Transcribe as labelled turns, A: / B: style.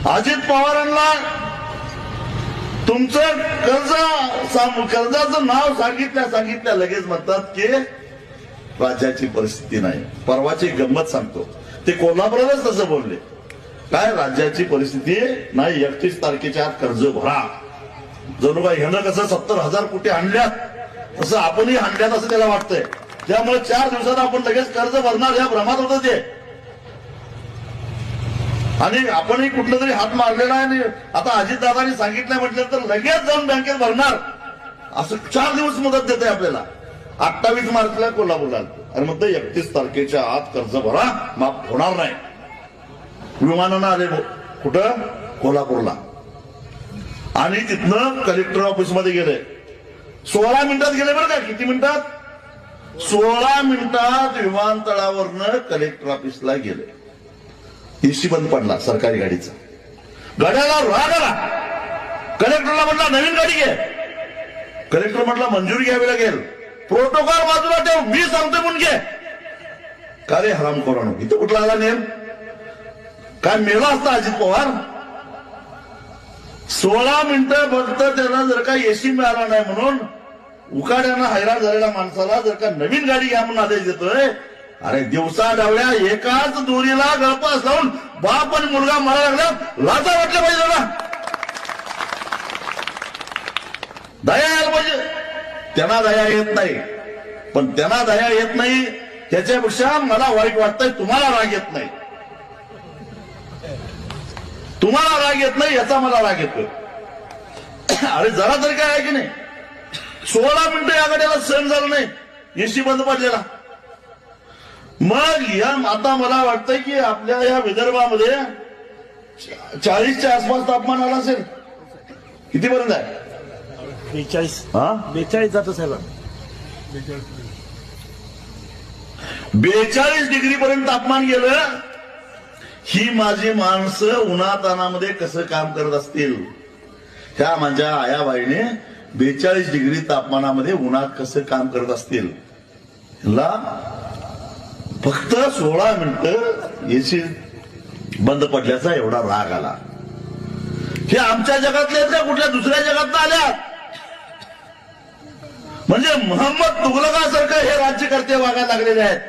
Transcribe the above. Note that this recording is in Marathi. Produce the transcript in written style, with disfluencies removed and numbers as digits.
A: अजित पवारांना तुमचं कर्जाचं नाव सांगितल्या लगेच म्हणतात की राज्याची परिस्थिती नाही. परवाची गंमत सांगतो, ते कोल्हापुरातच तसं बोलले, काय राज्याची परिस्थिती नाही, 31 तारखेच्या आत कर्ज भरा. जणू काय ह्यानं कसं 70,000 कोटी आणल्यात तसं आपणही आणल्यात असं त्याला वाटतंय. त्यामुळे 4 दिवसात आपण लगेच कर्ज भरणार या भ्रमात होतं ते, आणि आपणही कुठलं तरी हात मारलेला आहे. आता अजितदादांनी सांगितलं म्हटलं तर लगेच जाऊन बँकेत भरणार असं 4 दिवस मुदत देते आपल्याला. 28 मार्चला कोल्हापूरला आणि मग 31 तारखेच्या आत कर्ज भरा, माफ होणार नाही. विमानानं आले कुठं, कोल्हापूरला, आणि तिथनं कलेक्टर ऑफिसमध्ये गेले. 16 मिनिटात गेले बरं का. किती मिनिटात? 16 मिनिटात विमानतळावरनं कलेक्टर ऑफिसला गेले. एसी बंद पडला सरकारी गाडीचा. गाड्याला राग आला. कलेक्टरला म्हटलं नवीन गाडी घे. कलेक्टर म्हटलं मंजुरी घ्यावी लागेल. प्रोटोकॉल बाजूला ठेव, मी सांगतो म्हणून घे. का रे हरामखोरानो, इथं कुठला आला नेम? काय मेला असता अजित पवार? 16 मिनिटं फक्त त्याला जर का एसी मिळाला नाही म्हणून उकाड्यानं हैराण झालेल्या माणसाला जर का नवीन गाडी घ्या म्हणून आदेश देतोय. अरे दिवसा डावल्या एकाच दोरीला गळपास लावून बाप आणि मुलगा मारायला लागला. लाजा वाटल्या पाहिजे ना, दया यायला पाहिजे. त्यांना दया येत नाही, पण त्यांना दया येत नाही त्याच्यापेक्षा मला वाईट वाटतंय तुम्हाला राग येत नाही. तुम्हाला राग येत नाही याचा मला राग येतोय. अरे जरा तरी काय आहे की नाही. 16 मिनिटं या गाड्याला सहन झालं नाही, एसी बंद पडलेला. मग या आता मला वाटतंय की आपल्या या विदर्भामध्ये 40च्या आसपास तापमान आलं असेल. कितीपर्यंत आहे?
B: 42 जातं साहेब.
A: 42 डिग्री पर्यंत तापमान गेलं. ही माझी माणसं उन्हातानामध्ये कसं काम करत असतील. ह्या माझ्या आयाबाईने 42 डिग्री तापमानामध्ये उन्हात कसं काम करत असतील. ह्याला फक्त 16 मिनिटं एसी बंद पडल्याचा एवढा राग आला. हे आमच्या जगातले आहेत का कुठल्या दुसऱ्या जगात आल्या? म्हणजे मोहम्मद तुघलकासारखं हे राज्यकर्ते वागायला लागलेले आहेत.